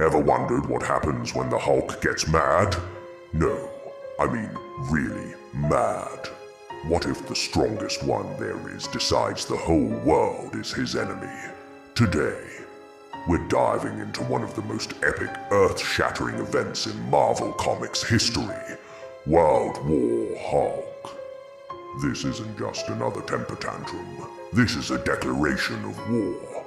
Ever wondered what happens when the Hulk gets mad? No, I mean really mad. What if the strongest one there is decides the whole world is his enemy? Today, we're diving into one of the most epic, earth-shattering events in Marvel Comics history, World War Hulk. This isn't just another temper tantrum. This is a declaration of war.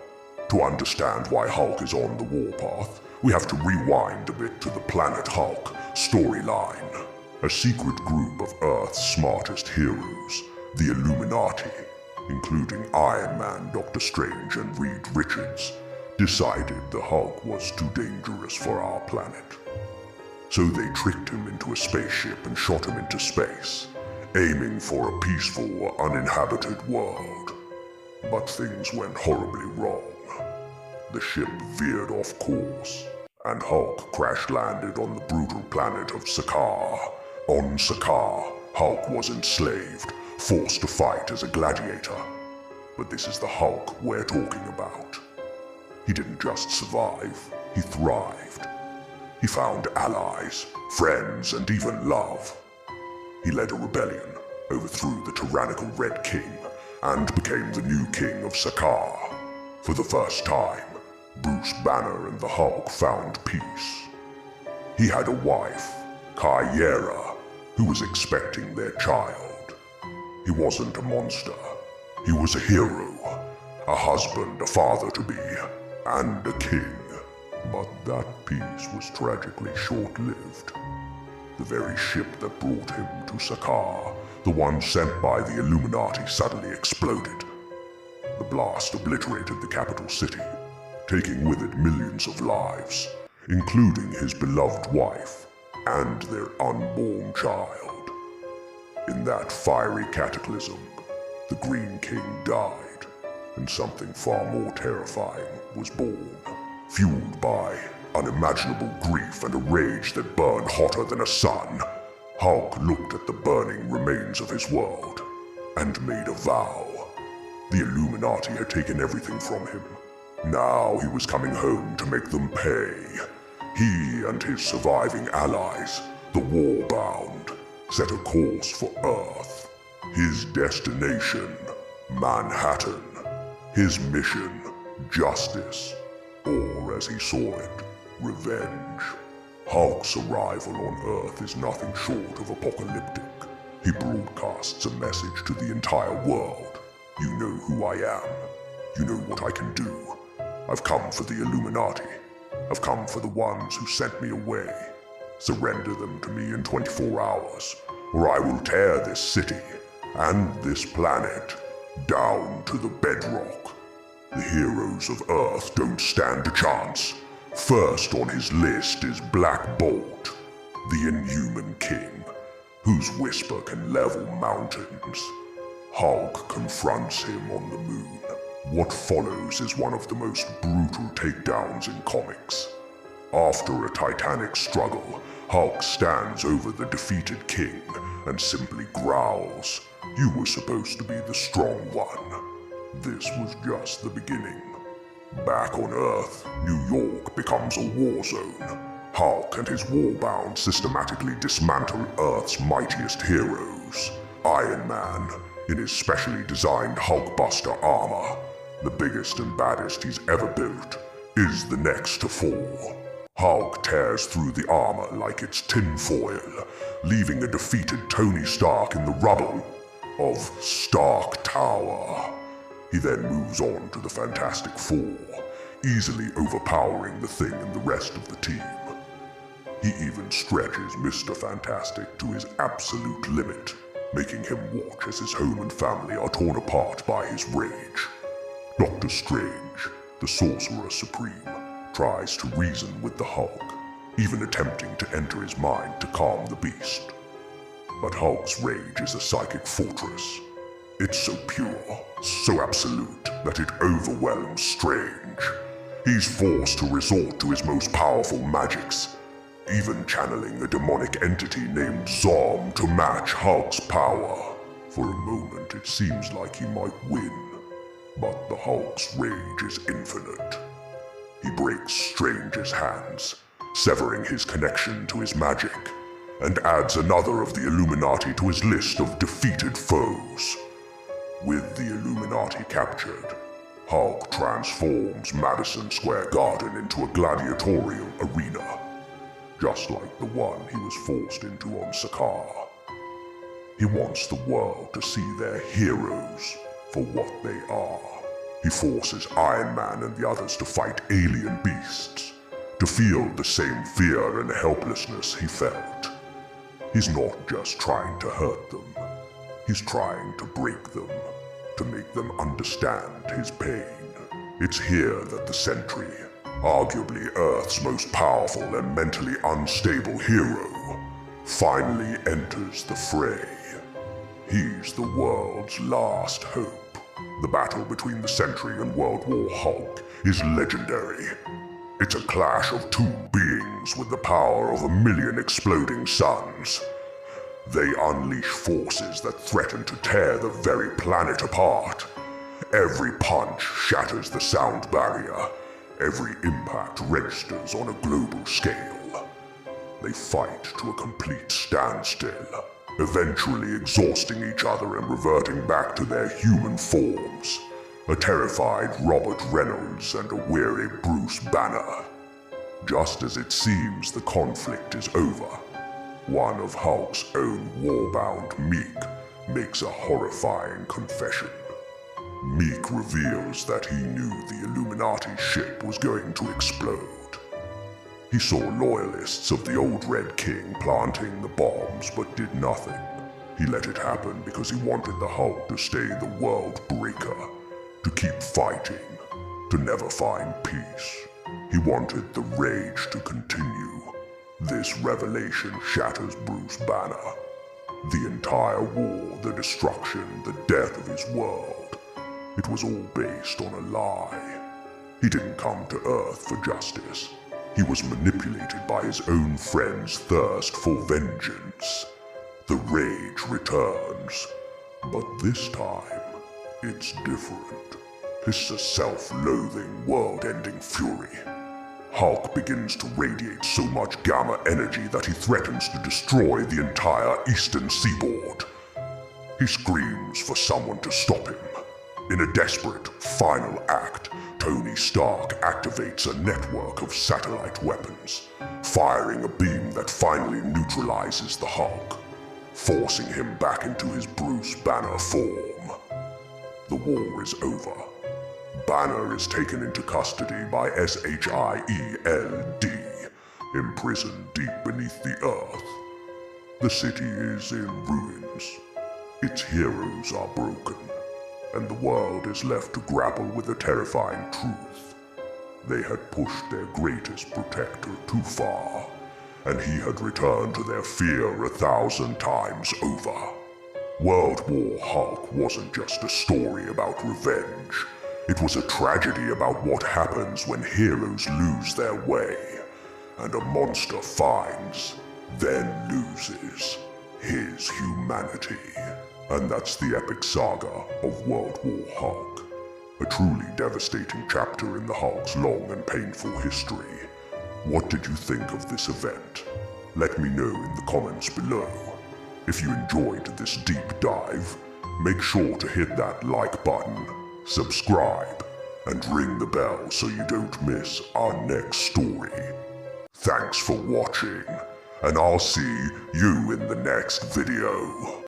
To understand why Hulk is on the warpath, we have to rewind a bit to the Planet Hulk storyline. A secret group of Earth's smartest heroes, the Illuminati, including Iron Man, Doctor Strange, and Reed Richards, decided the Hulk was too dangerous for our planet. So they tricked him into a spaceship and shot him into space, aiming for a peaceful, uninhabited world. But things went horribly wrong. The ship veered off course, and Hulk crash-landed on the brutal planet of Saga. On Saga, Hulk was enslaved, forced to fight as a gladiator. But this is the Hulk we're talking about. He didn't just survive, he thrived. He found allies, friends, and even love. He led a rebellion, overthrew the tyrannical Red King, and became the new king of Saga. For the first time, Bruce Banner and the Hulk found peace. He had a wife, Kyera, who was expecting their child. He wasn't a monster. He was a hero, a husband, a father-to-be, and a king. But that peace was tragically short-lived. The very ship that brought him to Saga, the one sent by the Illuminati, suddenly exploded. The blast obliterated the capital city, taking with it millions of lives, including his beloved wife and their unborn child. In that fiery cataclysm, the Green King died, and something far more terrifying was born, fueled by unimaginable grief and a rage that burned hotter than a sun. Hulk looked at the burning remains of his world and made a vow. The Illuminati had taken everything from him. Now he was coming home to make them pay. He and his surviving allies, the warbound, set a course for Earth. His destination, Manhattan. His mission, justice, or as he saw it, revenge. Hulk's arrival on Earth is nothing short of apocalyptic. He broadcasts a message to the entire world. You know who I am. You know what I can do. I've come for the Illuminati. I've come for the ones who sent me away. Surrender them to me in 24 hours, or I will tear this city and this planet down to the bedrock. The heroes of Earth don't stand a chance. First on his list is Black Bolt, the Inhuman King, whose whisper can level mountains. Hulk confronts him on the moon. What follows is one of the most brutal takedowns in comics. After a titanic struggle, Hulk stands over the defeated king and simply growls, "You were supposed to be the strong one." This was just the beginning. Back on Earth, New York becomes a war zone. Hulk and his warbound systematically dismantle Earth's mightiest heroes. Iron Man, in his specially designed Hulkbuster armor, the biggest and baddest he's ever built, is the next to fall. Hulk tears through the armor like it's tinfoil, leaving a defeated Tony Stark in the rubble of Stark Tower. He then moves on to the Fantastic Four, easily overpowering the Thing and the rest of the team. He even stretches Mr. Fantastic to his absolute limit, making him watch as his home and family are torn apart by his rage. Doctor Strange, the Sorcerer Supreme, tries to reason with the Hulk, even attempting to enter his mind to calm the beast. But Hulk's rage is a psychic fortress. It's so pure, so absolute, that it overwhelms Strange. He's forced to resort to his most powerful magics, even channeling a demonic entity named Zom to match Hulk's power. For a moment it seems like he might win, but the Hulk's rage is infinite. He breaks Strange's hands, severing his connection to his magic, and adds another of the Illuminati to his list of defeated foes. With the Illuminati captured, Hulk transforms Madison Square Garden into a gladiatorial arena, just like the one he was forced into on Sakaar. He wants the world to see their heroes for what they are. He forces Iron Man and the others to fight alien beasts, to feel the same fear and helplessness he felt. He's not just trying to hurt them, he's trying to break them, to make them understand his pain. It's here that the Sentry, arguably Earth's most powerful and mentally unstable hero, finally enters the fray. He's the world's last hope. The battle between the Sentry and World War Hulk is legendary. It's a clash of two beings with the power of 1,000,000 exploding suns. They unleash forces that threaten to tear the very planet apart. Every punch shatters the sound barrier. Every impact registers on a global scale. They fight to a complete standstill, eventually exhausting each other and reverting back to their human forms. A terrified Robert Reynolds and a weary Bruce Banner. Just as it seems the conflict is over, one of Hulk's own warbound Meek makes a horrifying confession. Meek reveals that he knew the Illuminati ship was going to explode. He saw loyalists of the old Red King planting the bombs but did nothing. He let it happen because he wanted the Hulk to stay the world breaker, to keep fighting, to never find peace. He wanted the rage to continue. This revelation shatters Bruce Banner. The entire war, the destruction, the death of his world. It was all based on a lie. He didn't come to Earth for justice. He was manipulated by his own friend's thirst for vengeance. The rage returns, but this time, it's different. It's a self-loathing, world-ending fury. Hulk begins to radiate so much gamma energy that he threatens to destroy the entire eastern seaboard. He screams for someone to stop him. In a desperate, final act, Tony Stark activates a network of satellite weapons, firing a beam that finally neutralizes the Hulk, forcing him back into his Bruce Banner form. The war is over. Banner is taken into custody by SHIELD, imprisoned deep beneath the earth. The city is in ruins. Its heroes are broken, and the world is left to grapple with a terrifying truth. They had pushed their greatest protector too far, and he had returned to their fear 1,000 times over. World War Hulk wasn't just a story about revenge. It was a tragedy about what happens when heroes lose their way, and a monster finds, then loses, his humanity. And that's the epic saga of World War Hulk. A truly devastating chapter in the Hulk's long and painful history. What did you think of this event? Let me know in the comments below. If you enjoyed this deep dive, make sure to hit that like button, subscribe, and ring the bell so you don't miss our next story. Thanks for watching, and I'll see you in the next video.